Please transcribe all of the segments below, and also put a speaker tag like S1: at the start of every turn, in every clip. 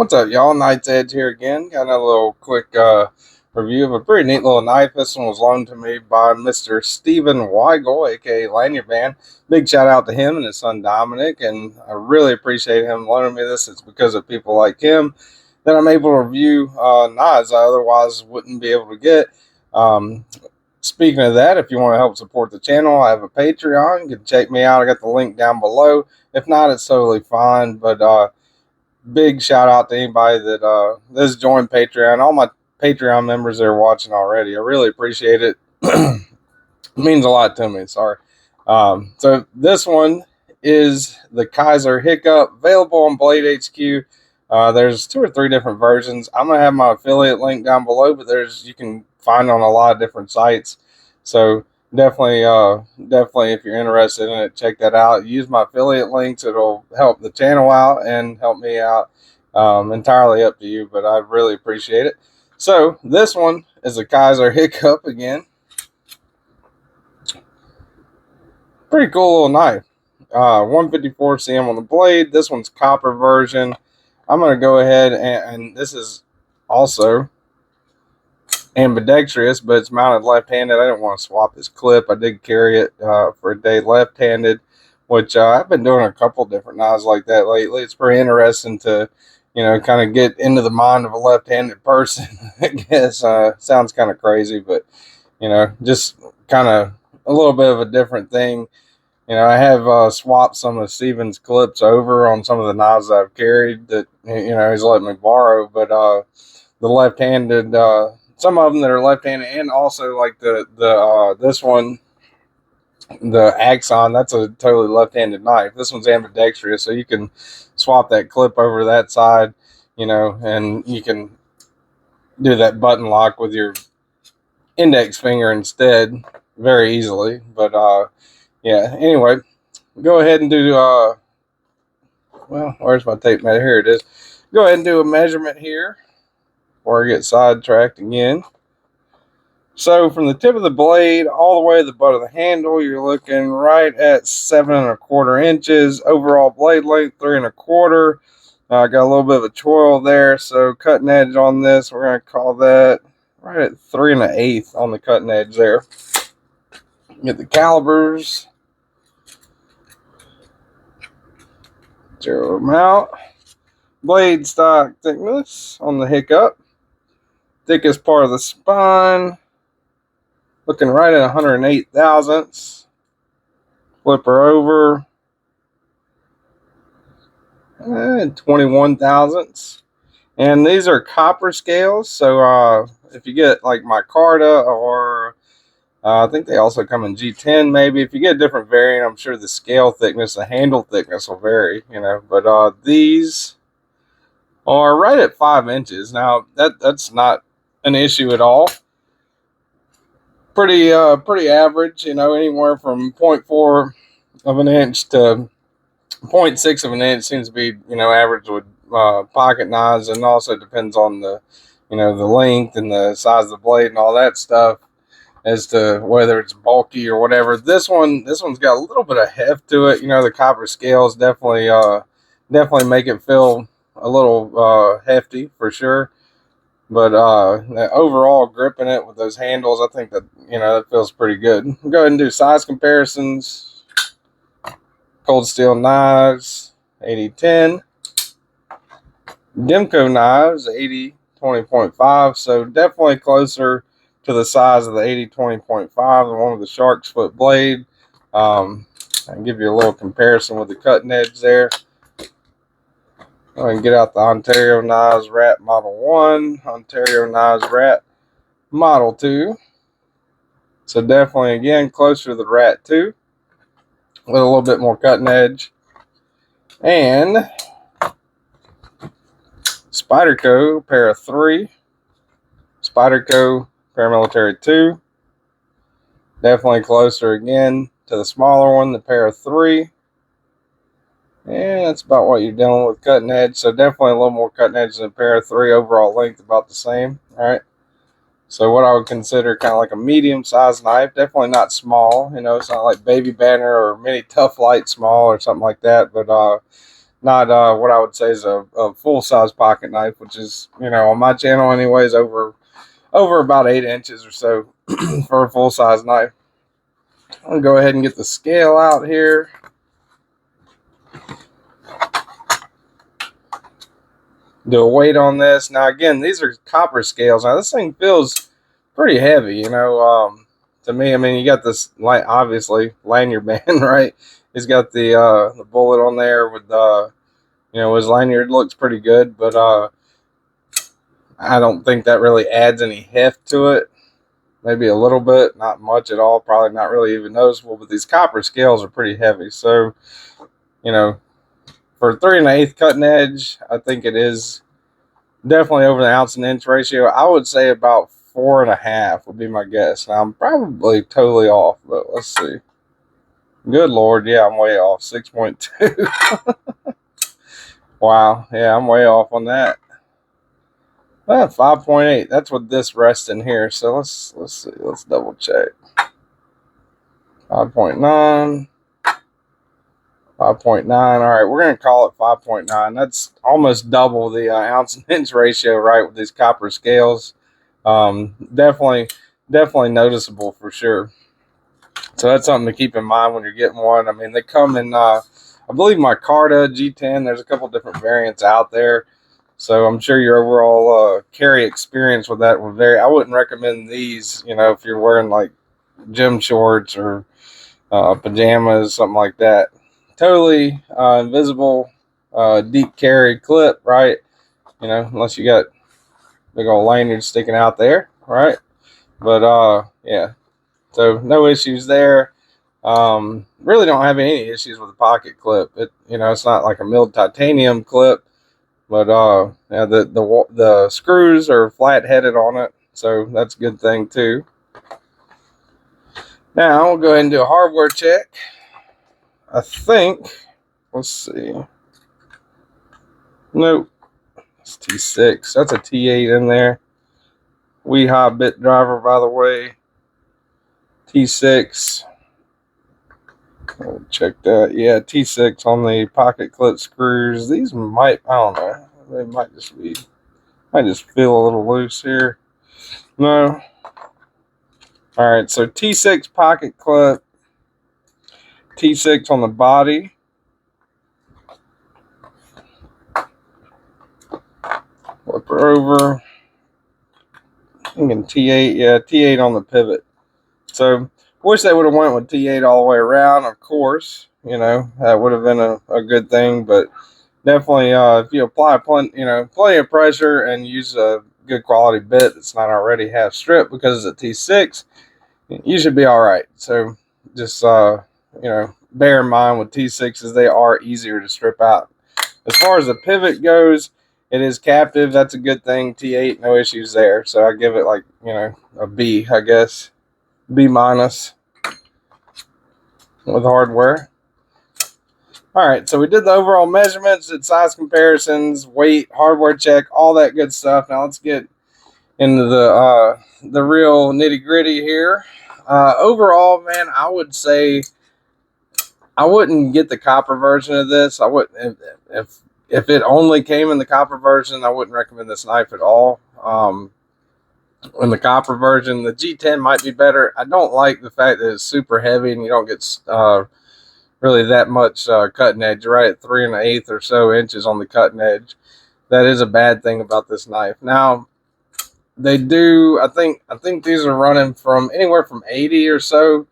S1: What's up, y'all? Knight's Edge here again. Got a little quick review of a pretty neat little knife. This one was loaned to me by Mr. Stephen Weigel, aka Lanyard Man. Big shout out to him and his son Dominic, and I really appreciate him loaning me this. It's because of people like him that I'm able to review knives I otherwise wouldn't be able to get. Speaking of that, if you want to help support the channel, I have a Patreon. You can check me out. I got the link down below. If not, it's totally fine, but big shout out to anybody that has joined Patreon. All my Patreon members that are watching already. I really appreciate it. It means a lot to me. Sorry. So this one is the Kizer Hic-Cup, available on BladeHQ. There's 2 or 3 different versions. I'm gonna have my affiliate link down below, but you can find on a lot of different sites. So definitely if you're interested in it, check that out. Use my affiliate links. It'll help the channel out and help me out. Entirely up to you, but I really appreciate it. So this one is a Kizer Hic-Cup again. Pretty cool little knife. 154 cm on the blade. This one's copper version. I'm going to go ahead and this is also ambidextrous, but it's mounted left-handed. I didn't want to swap this clip. I did carry it for a day left-handed, which I've been doing a couple different knives like that lately. It's pretty interesting to, kind of get into the mind of a left-handed person. I guess sounds kind of crazy, but just kind of a little bit of a different thing. I have swapped some of Steven's clips over on some of the knives I've carried that he's letting me borrow, but the left-handed, some of them that are left-handed, and also like this one, the Axon, that's a totally left-handed knife. This one's ambidextrous, so you can swap that clip over to that side, and you can do that button lock with your index finger instead very easily. But yeah, anyway, go ahead and do well, where's my tape measure? Here it is. Go ahead and do a measurement here before I get sidetracked again. So from the tip of the blade all the way to the butt of the handle, you're looking right at 7¼ inches. Overall blade length 3¼ I got a little bit of a choil there, so cutting edge on this, we're going to call that right at 3 1/8 on the cutting edge there. Get the calibers, zero them out. Blade stock thickness on the Hic-Cup, thickest part of the spine, looking right at 108 thousandths. Flip her over, and 21 thousandths. And these are copper scales, so if you get like micarta, or I think they also come in G10 maybe. If you get a different variant, I'm sure the scale thickness, the handle thickness will vary, but these are right at 5 inches. Now that's not an issue at all. Pretty average, anywhere from 0.4 of an inch to 0.6 of an inch seems to be, average with pocket knives, and also depends on the, the length and the size of the blade and all that stuff as to whether it's bulky or whatever. This one's got a little bit of heft to it. The copper scales definitely make it feel a little hefty for sure. But overall, gripping it with those handles, I think that that feels pretty good. We'll go ahead and do size comparisons. Cold steel knives, 80-10. Demco knives, 80-20.5. So definitely closer to the size of the 80-20.5, the one with the shark's foot blade. I can give you a little comparison with the cutting edge there. Go ahead and get out the Ontario Knives Rat Model 1, Ontario Knives Rat Model 2. So definitely, again, closer to the Rat 2 with a little bit more cutting edge. And Spyderco pair of 3, Spyderco Paramilitary 2. Definitely closer again to the smaller one, the pair of 3. And that's about what you're dealing with cutting edge. So definitely a little more cutting edge than a pair of 3. Overall length about the same. All right. So what I would consider kind of like a medium-sized knife. Definitely not small. It's not like Baby Banner or Mini Tough Light small or something like that. But not what I would say is a full size pocket knife, which is, you know, on my channel anyways, over about 8 inches or so for a full size knife. I'll go ahead and get the scale out here. Do a weight on this. Now again, these are copper scales. Now this thing feels pretty heavy, you know. To me, I mean, you got this, like, obviously lanyard band, right? He's got the bullet on there with you know, his lanyard looks pretty good, but I don't think that really adds any heft to it. Maybe a little bit, not much at all, probably not really even noticeable, but these copper scales are pretty heavy. So, you know, for 3 1/8 cutting edge, I think it is definitely over the ounce and inch ratio. I would say about 4 1/2 would be my guess. Now, I'm probably totally off, but let's see. Good Lord, yeah, I'm way off. 6.2. Wow, yeah, I'm way off on that. 5.8. That's what this rests in here. So let's see. Let's double check. 5.9. 5.9. All right, we're going to call it 5.9. That's almost double the ounce and inch ratio, right, with these copper scales. Definitely noticeable for sure. So that's something to keep in mind when you're getting one. I mean, they come in, I believe, micarta, G10. There's a couple different variants out there. So I'm sure your overall carry experience with that will vary. I wouldn't recommend these, you know, if you're wearing like gym shorts or pajamas, something like that. Totally invisible, deep carry clip, right? You know, unless you got big old lanyard sticking out there, right? But yeah, so no issues there. Really don't have any issues with the pocket clip. You know, it's not like a milled titanium clip. But yeah, the screws are flat headed on it, so that's a good thing too. Now we'll go ahead and do a hardware check. I think, let's see. Nope, it's T6. That's a T8 in there. High bit driver, by the way. T6. We'll check that. Yeah, T6 on the pocket clip screws. These might, I don't know. They might just feel a little loose here. No. All right, so T6 pocket clip, T6 on the body. Flip her over. Thinking T8, yeah, T8 on the pivot. So, wish they would have went with T8 all the way around, of course. You know, that would have been a good thing, but definitely, if you apply plenty of pressure and use a good quality bit that's not already half stripped because it's a T6, you should be all right. So just you know, bear in mind with T6s, they are easier to strip out. As far as the pivot goes, it is captive. That's a good thing. T8, no issues there. So I give it, like, you know, a B, I guess. B minus with hardware. All right, so we did the overall measurements, did size comparisons, weight, hardware check, all that good stuff. Now let's get into the real nitty gritty here. Overall, man, I would say I wouldn't get the copper version of this. I wouldn't, if it only came in the copper version, I wouldn't recommend this knife at all. In the copper version, the G10 might be better. I don't like the fact that it's super heavy and you don't get really that much cutting edge, right at 3 1/8 or so inches on the cutting edge. That is a bad thing about this knife. Now, they do, I think these are running from anywhere from 80 or so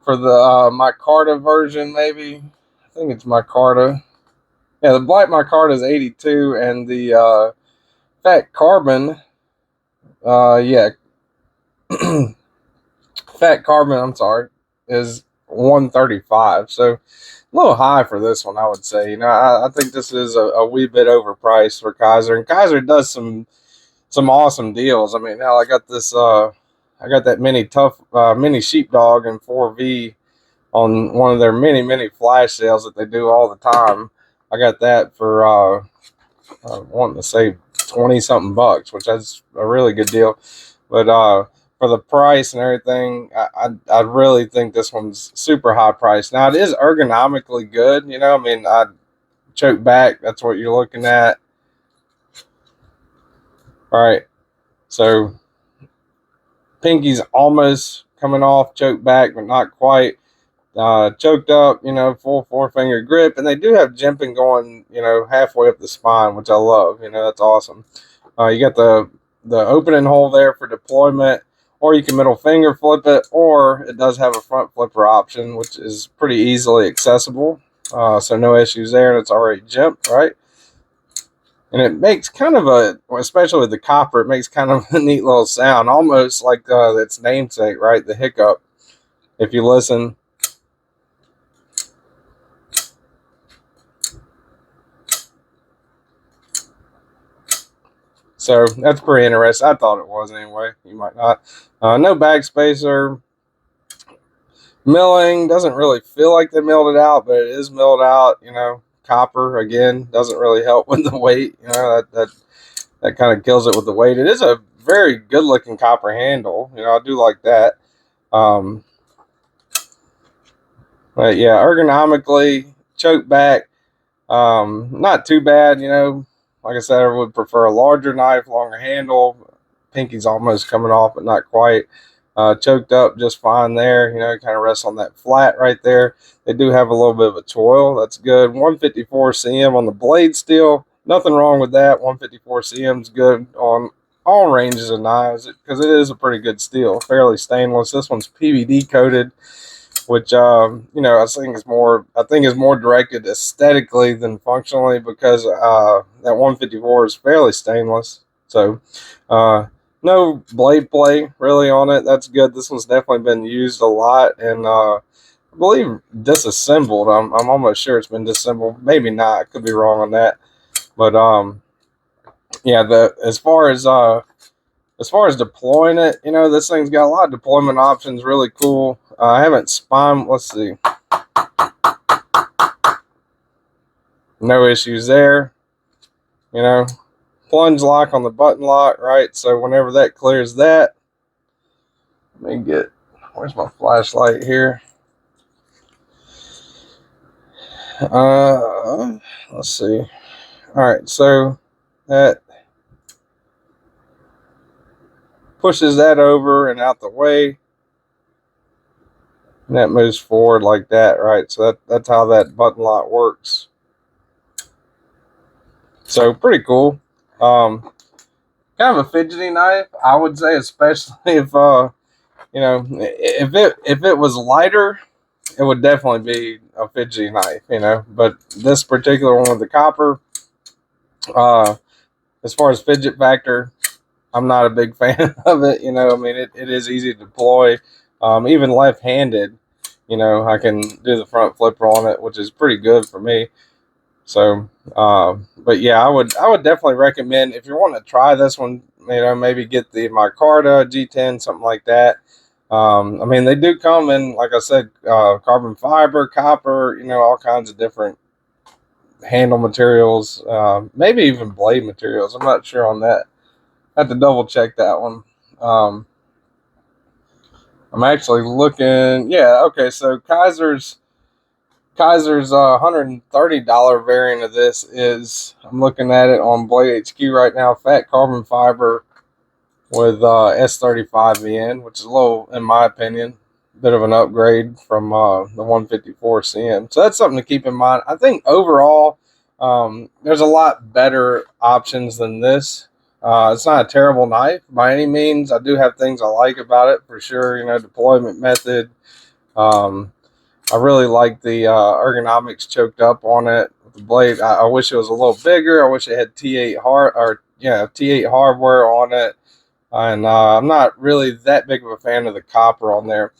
S1: for the micarta version, maybe. I think it's micarta. Yeah, the black micarta is 82, and the fat carbon, yeah, fat carbon, I'm sorry, is 135. So a little high for this one, I would say. You know, I think this is a wee bit overpriced for Kizer, and Kizer does some awesome deals. I mean, hell, I got this I got that mini sheepdog in 4V on one of their many flash sales that they do all the time. I got that for wanting to say 20 something bucks, which is a really good deal. But for the price and everything, I really think this one's super high priced. Now, it is ergonomically good. You know, I mean, choke back, that's what you're looking at. All right, so pinky's almost coming off, choke back, but not quite. Choked up, you know, full 4-finger grip, and they do have jimping going, you know, halfway up the spine, which I love. You know, that's awesome. You got the opening hole there for deployment, or you can middle finger flip it, or it does have a front flipper option, which is pretty easily accessible. So no issues there, and it's already jimped, right? And it makes kind of a, especially with the copper, it makes kind of a neat little sound, almost like its namesake, right? The Hic-Cup. If you listen. So that's pretty interesting. I thought it was anyway. You might not. No backspacer. Milling doesn't really feel like they milled it out, but it is milled out. You know, copper again doesn't really help with the weight. You know, that kind of kills it with the weight. It is a very good looking copper handle. You know, I do like that. But yeah, ergonomically, choke back, not too bad. You know, like I said, I would prefer a larger knife, longer handle. Pinky's almost coming off, but not quite. Choked up just fine there. You know, it kind of rests on that flat right there. They do have a little bit of a choil. That's good. 154 cm on the blade steel. Nothing wrong with that. 154 cm is good on all ranges of knives because it is a pretty good steel. Fairly stainless. This one's PVD coated, which you know, I think is more directed aesthetically than functionally, because that 154 is fairly stainless. So no blade play really on it. That's good. This one's definitely been used a lot, and I believe disassembled. I'm almost sure it's been disassembled. Maybe not. I could be wrong on that. But yeah, as far as deploying it, you know, this thing's got a lot of deployment options. Really cool. I haven't spine. Let's see. No issues there. You know, plunge lock on the button lock, right? So whenever that clears that, let me get, where's my flashlight here? Let's see. All right, so that pushes that over and out the way, and that moves forward like that, right? So that's how that button lock works. So pretty cool. Kind of a fidgety knife, I would say, especially if you know, if it was lighter, it would definitely be a fidgety knife, you know. But this particular one with the copper, as far as fidget factor, I'm not a big fan of it. You know, I mean, it is easy to deploy, even left-handed. You know, I can do the front flipper on it, which is pretty good for me. So, but yeah, I would definitely recommend, if you want to try this one, you know, maybe get the micarta G10, something like that. I mean, they do come in, like I said, carbon fiber, copper, you know, all kinds of different handle materials, maybe even blade materials. I'm not sure on that. I have to double check that one. I'm actually looking. Yeah, okay. So Kizer's $130 variant of this is, I'm looking at it on BladeHQ right now, fat carbon fiber with S35VN, which is a little, in my opinion, bit of an upgrade from the 154 CM. So that's something to keep in mind. I think overall, there's a lot better options than this. It's not a terrible knife by any means. I do have things I like about it for sure. You know, deployment method. I really like the ergonomics choked up on it. The blade, I wish it was a little bigger. I wish it had T8 T8 hardware on it. And I'm not really that big of a fan of the copper on there.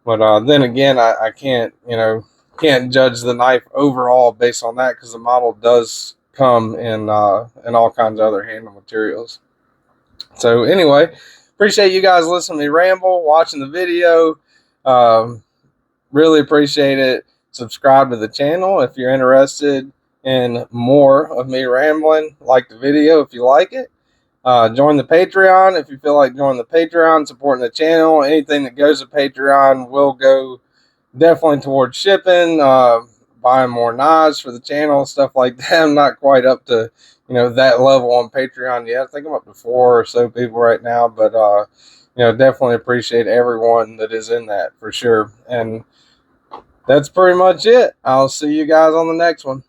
S1: But then again, I can't, you know, can't judge the knife overall based on that, because the model does come in all kinds of other handle materials. So anyway, appreciate you guys listening to me ramble, watching the video. Really appreciate it. Subscribe to the channel if you're interested in more of me rambling. Like the video if you like it. Join the Patreon if you feel like joining the Patreon, supporting the channel. Anything that goes to Patreon will go definitely towards shipping, buying more knives for the channel, stuff like that. I'm not quite up to, you know, that level on Patreon yet. I think I'm up to 4 or so people right now, but you know, definitely appreciate everyone that is in that for sure. And that's pretty much it. I'll see you guys on the next one.